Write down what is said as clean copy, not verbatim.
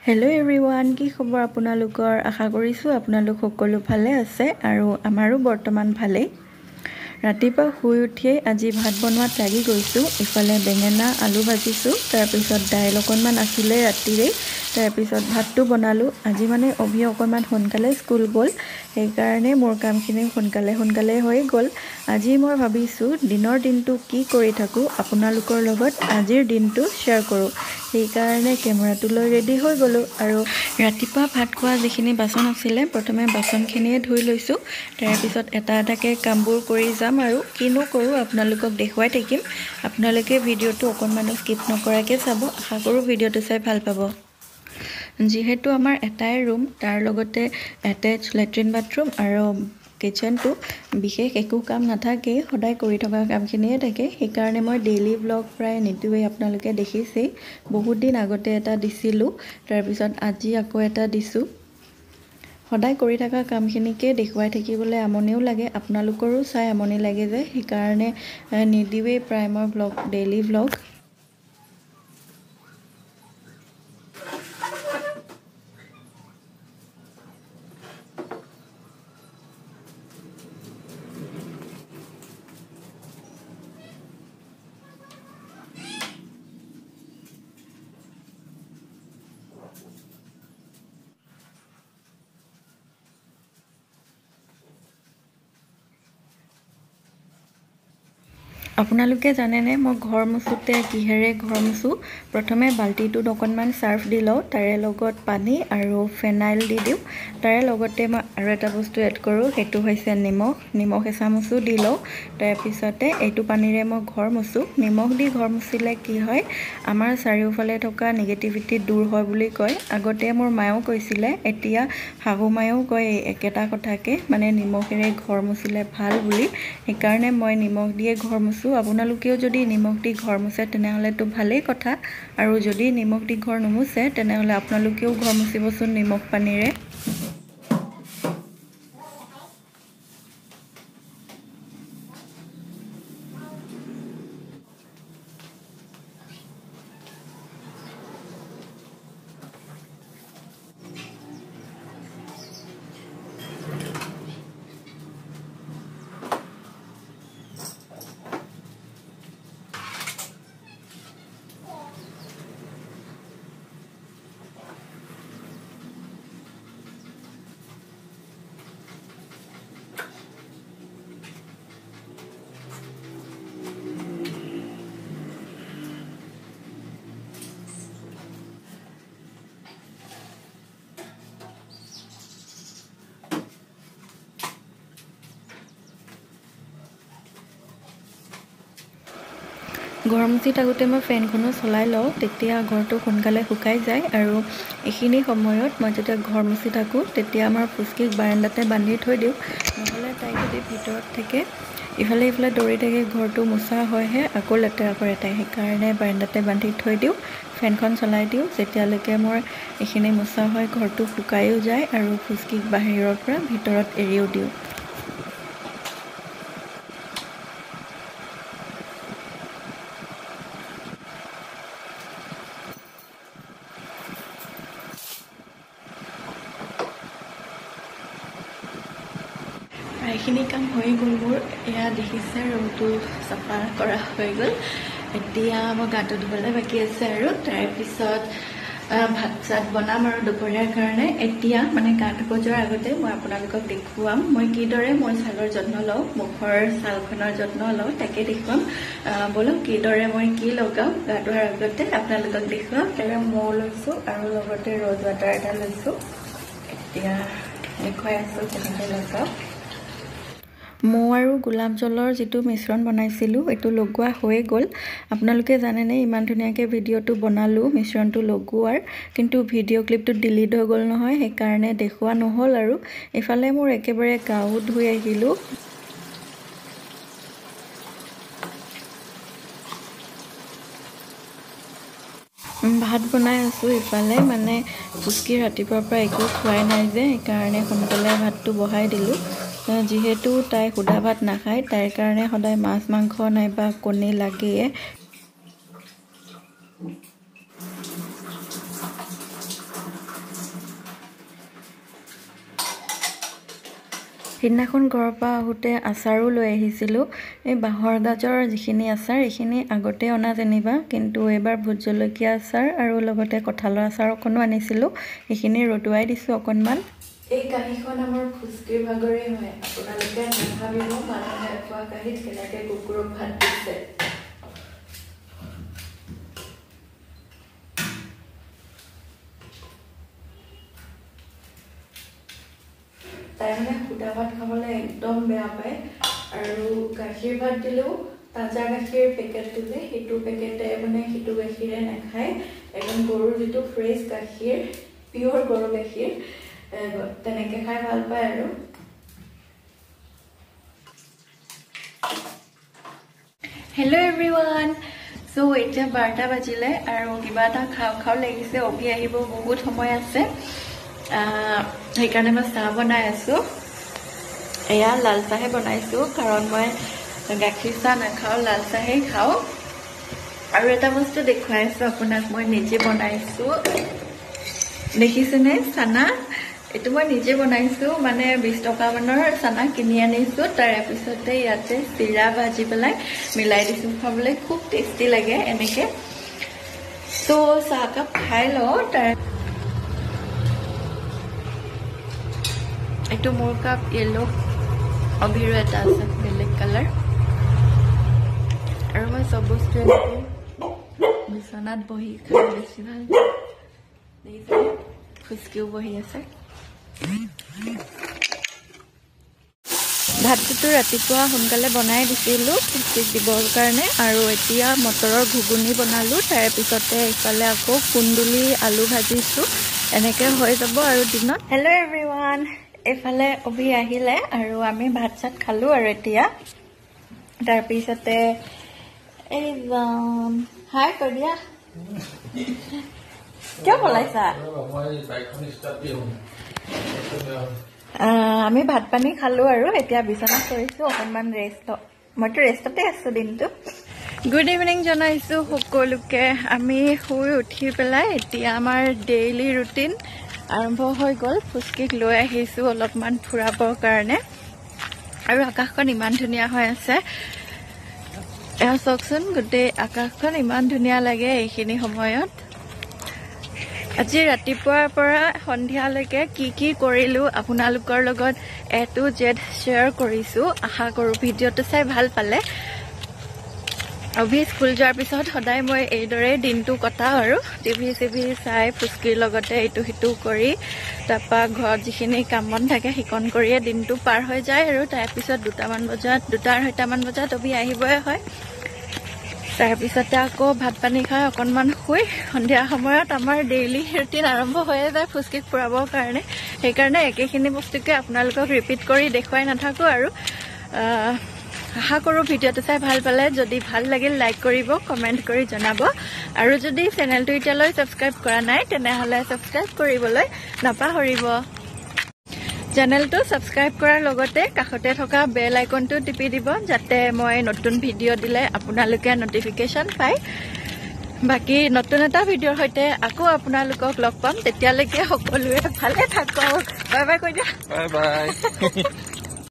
Hello' everyone, কি খবৰ আপোনালোকৰ? আশা কৰিছোঁ আপোনালোক সকলো ভালে আছে আৰু আমাৰো বৰ্তমান ভালেই। ৰাতিপুৱা শুই উঠিয়েই আজি ভাত বনোৱাত লাগি গৈছোঁ। ইফালে বেঙেনা আলু ভাজিছোঁ, তাৰপিছত দাইল অকণমান আছিলে ৰাতিৰেই, তাৰপিছত ভাতটো বনালোঁ। আজি মানে অভি অকণমান সোনকালে স্কুল গ'ল, সেইকাৰণে মোৰ কামখিনি সোনকালে হৈ গ'ল। আজি মই ভাবিছোঁ দিনৰ দিনটো কি কৰি থাকোঁ আপোনালোকৰ লগত আজিৰ দিনটো শ্বেয়াৰ কৰোঁ। সেইকাৰণে কেমেৰাটো লৈ ৰেডি হৈ গ'লোঁ আৰু ৰাতিপুৱা ভাত খোৱা যিখিনি বাচন আছিলে প্ৰথমে বাচনখিনিয়ে ধুই লৈছোঁ। তাৰপিছত এটা এটাকৈ কামবোৰ কৰি যাম আৰু কিনো কৰোঁ আপোনালোকক দেখুৱাই থাকিম। আপোনালোকে ভিডিঅ'টো অকণমানো স্কিপ নকৰাকৈ চাব। আশা কৰোঁ ভিডিঅ'টো চাই ভাল পাব। যিহেতু আমাৰ এটাই ৰুম, তাৰ লগতে এটেচ লেট্ৰিন বাথৰুম আৰু কিটচেনটো, বিশেষ একো কাম নাথাকেই, সদায় কৰি থকা কামখিনিয়ে থাকে। সেইকাৰণে মই ডেইলি ব্লগ প্ৰায় নিদিওঁৱেই, আপোনালোকে দেখিছেই। বহুত দিন আগতে এটা দিছিলোঁ, তাৰপিছত আজি আকৌ এটা দিছোঁ। সদায় কৰি থকা কামখিনিকে দেখুৱাই থাকিবলৈ আমনিও লাগে, আপোনালোকৰো চাই আমনি লাগে যে, সেইকাৰণে নিদিওঁৱেই প্ৰায় মই ডেইলি ব্লগ। আপোনালোকে জানেনে মই ঘৰ মুচোঁতে কিহেৰে ঘৰ মুচোঁ? প্ৰথমে বাল্টিটোত অকণমান চাৰ্ফ দি লওঁ, তাৰে লগত পানী আৰু ফেনাইল দি দিওঁ। তাৰে লগতে মই আৰু এটা বস্তু এড কৰোঁ, সেইটো হৈছে নিমখ এচামুচো দি লওঁ। তাৰপিছতে এইটো পানীৰে মই ঘৰ মুচোঁ। নিমখ দি ঘৰ মুচিলে কি হয়, আমাৰ চাৰিওফালে থকা নিগেটিভিটি দূৰ হয় বুলি কয়। আগতে মোৰ মায়েও কৈছিলে, এতিয়া শাহু মায়েও কয় একেটা কথাকে, মানে নিমখেৰে ঘৰ মুচিলে ভাল বুলি। সেইকাৰণে মই নিমখ দিয়ে ঘৰ মুচোঁ। আপোনালোকেও যদি নিমখ দি ঘৰ মুচে তেনেহ'লেতো ভালেই কথা, আৰু যদি নিমখ দি ঘৰ নুমুচে তেনেহ'লে আপোনালোকেও ঘৰ মুচিবচোন নিমখ পানীৰে। ঘৰ মুচি থাকোঁতে মই ফেনখনো চলাই লওঁ, তেতিয়া ঘৰটো সোনকালে শুকাই যায়। আৰু এইখিনি সময়ত মই যেতিয়া ঘৰ মুচি থাকোঁ তেতিয়া আমাৰ পুচকিক বাৰাণ্ডাতে বান্ধি থৈ দিওঁ, নহ'লে তাই যদি ভিতৰত থাকে ইফালে সিফালে দৌৰি থাকে, ঘৰটো মোচা হয়হে আকৌ লেতেৰা কৰে তাই। সেইকাৰণে বাৰাণ্ডাতে বান্ধি থৈ দিওঁ, ফেনখন চলাই দিওঁ। যেতিয়ালৈকে মোৰ এইখিনি মোচা হয়, ঘৰটো শুকায়ো যায় আৰু পুচকিক বাহিৰৰ পৰা ভিতৰত এৰিও দিওঁ। প্ৰায়খিনি কাম হৈ গ'ল মোৰ। এয়া দেখিছে ৰুমটো চাফা কৰা হৈ গ'ল। এতিয়া মই গাটো ধুবলৈ বাকী আছে আৰু তাৰপিছত ভাত চাত বনাম আৰু দুপৰীয়াৰ কাৰণে। এতিয়া মানে গা ধুব যোৱাৰ আগতে মই আপোনালোকক দেখুৱাম মই কিদৰে মই ছালৰ যত্ন লওঁ, মুখৰ ছালখনৰ যত্ন লওঁ, তাকে দেখুৱাম। বলক কিদৰে মই কি লগাওঁ গা ধোৱাৰ আগতে আপোনালোকক দেখুৱাম। তাৰে মৌ লৈছোঁ আৰু লগতে ৰ'জ ৱাটাৰ এটা লৈছোঁ। এতিয়া দেখুৱাই আছোঁ কেনেকৈ লগাওঁ। মৌ আৰু গোলাপ জলৰ যিটো মিশ্ৰণ বনাইছিলোঁ এইটো লগোৱা হৈ গ'ল। আপোনালোকে জানেনে ইমান ধুনীয়াকৈ ভিডিঅ'টো বনালোঁ মিশ্ৰণটো লগোৱাৰ, কিন্তু ভিডিঅ' ক্লিপটো ডিলিট হৈ গ'ল নহয়, সেইকাৰণে দেখুওৱা নহ'ল। আৰু ইফালে মোৰ একেবাৰে গাও ধুই আহিলোঁ। ভাত বনাই আছোঁ ইফালে, মানে পুচকি ৰাতিপুৱাৰ পৰা একো খোৱাই নাই যে, সেইকাৰণে সোনকালে ভাতটো বহাই দিলোঁ। যিহেতু তাই সুদা ভাত নাখায়, তাইৰ কাৰণে সদায় মাছ মাংস নাইবা কণী লাগেই। সিদিনাখন ঘৰৰ পৰা আহোঁতে আচাৰো লৈ আহিছিলোঁ এই বাঁহৰ গাজৰ যিখিনি আচাৰ এইখিনি আগতে অনা যেনিবা কিন্তু এইবাৰ ভোট জলকীয়া আচাৰ আৰু লগতে কঁঠালৰ আচাৰ অকণো আনিছিলোঁ সেইখিনি ৰতোৱাই দিছোঁ অকণমান এই কাঁহীখন আমাৰ ফুচকিৰ ভাগৰে হয় আপোনালোকে নাভাবিব মানুহে খোৱা কাঁহীত কেনেকৈ কুকুৰক ভাত দিছে তাই মানে সুদা ভাত খাবলৈ একদম বেয়া পায় আৰু গাখীৰ ভাত দিলেও তাজা গাখীৰ পেকেটটো যে সেইটো পেকেটে মানে সেইটো গাখীৰে নাখায় একদম গৰুৰ যিটো ফ্ৰেছ গাখীৰ পিয়ৰ গৰু গাখীৰ তেনেকৈ খাই ভাল পায় আৰু হেল্ল' এভৰিৱান চ' এতিয়া 12টা বাজিলে আৰু কিবা এটা খাওঁ খাওঁ লাগিছে অভি আহিব বহুত সময় আছে সেইকাৰণে মই চাহ বনাই আছোঁ এয়া লাল চাহে বনাইছোঁ কাৰণ মই গাখীৰ চাহ নাখাওঁ লাল চাহেই খাওঁ আৰু এটা বস্তু দেখুৱাই আছোঁ আপোনাক মই নিজে বনাইছোঁ দেখিছেনে চানা এইটো মই নিজে বনাইছোঁ মানে 20 টকা মানৰ চানা কিনি আনিছোঁ তাৰে পিছতে ইয়াতে চিৰা ভাজি পেলাই মিলাই দিছোঁ খাবলৈ খুব টেষ্টি লাগে এনেকৈ তো চাহকাপ খাই লওঁ তাৰ এইটো মোৰ কাপ য়েলো অভিৰো এটা আছে বেলেগ কালাৰ আৰু মই চব বস্তু বিচনাত বহি খাই বেছি ভাল দেখিছে ফুচকিও বহি আছে ভাতটোতো ৰাতিপুৱা সোনকালে বনাই দিছিলোঁ ফুচকিক দিবৰ কাৰণে আৰু এতিয়া মটৰৰ ঘুগুনি বনালোঁ তাৰে পিছতে ইফালে আকৌ কুন্দুলি আলু ভাজিছোঁ এনেকৈ হৈ যাব আৰু দিনত হেল্ল' এভৰিৱান এইফালে অভি আহিলে আৰু আমি ভাত চাত খালোঁ আৰু এতিয়া তাৰপিছতে এই হাই কৈ দিয়া কিয় পলাইছা আমি ভাত পানী খালোঁ আৰু এতিয়া বিচনাত কৰিছোঁ অকণমান ৰেষ্ট মইতো ৰেষ্টতে আছোঁ দিনটো গুড ইভিনিং জনাইছোঁ সকলোকে আমি শুই উঠি পেলাই এতিয়া আমাৰ ডেইলি ৰুটিন আৰম্ভ হৈ গ'ল ফুচকিক লৈ আহিছোঁ অলপমান ফুৰাবৰ কাৰণে আৰু আকাশখন ইমান ধুনীয়া হৈ আছে এয়া চাওকচোন গোটেই আকাশখন ইমান ধুনীয়া লাগে এইখিনি সময়ত আজি ৰাতিপুৱাৰ পৰা সন্ধিয়ালৈকে কি কৰিলোঁ আপোনালোকৰ লগত A to Z শ্বেয়াৰ কৰিছোঁ আশা কৰোঁ ভিডিঅ'টো চাই ভাল পালে অভি স্কুল যোৱাৰ পিছত সদায় মই এইদৰে দিনটো কটাওঁ আৰু টিভি চিভি চাই ফুচকিৰ লগতে ইটো সিটো কৰি তাৰপৰা ঘৰত যিখিনি কাম বন থাকে সিকণ কৰিয়ে দিনটো পাৰ হৈ যায় আৰু তাৰপিছত 2:30 বজাত অভি আহিবই হয় তাৰপিছতে আকৌ ভাত পানী খাই অকণমান শুই সন্ধিয়া সময়ত আমাৰ ডেইলি ৰুটিন আৰম্ভ হৈয়ে যায় ফুচকিক ফুৰাবৰ কাৰণে সেইকাৰণে একেখিনি বস্তুকে আপোনালোকক ৰিপিট কৰি দেখুৱাই নাথাকোঁ আৰু আশা কৰোঁ ভিডিঅ'টো চাই ভাল পালে যদি ভাল লাগিল লাইক কৰিব কমেণ্ট কৰি জনাব আৰু যদি চেনেলটো এতিয়ালৈ ছাবস্ক্ৰাইব কৰা নাই তেনেহ'লে ছাবস্ক্ৰাইব কৰিবলৈ নাপাহৰিব চেনেলটো ছাবস্ক্ৰাইব কৰাৰ লগতে কাষতে থকা বেল আইকনটো টিপি দিব যাতে মই নতুন ভিডিঅ' দিলে আপোনালোকে নটিফিকেশ্যন পায় বাকী নতুন এটা ভিডিঅ'ৰ সৈতে আকৌ আপোনালোকক লগ পাম তেতিয়ালৈকে সকলোৱে ভালে থাকক বাই বাই কৈ দিয়া বাই বাই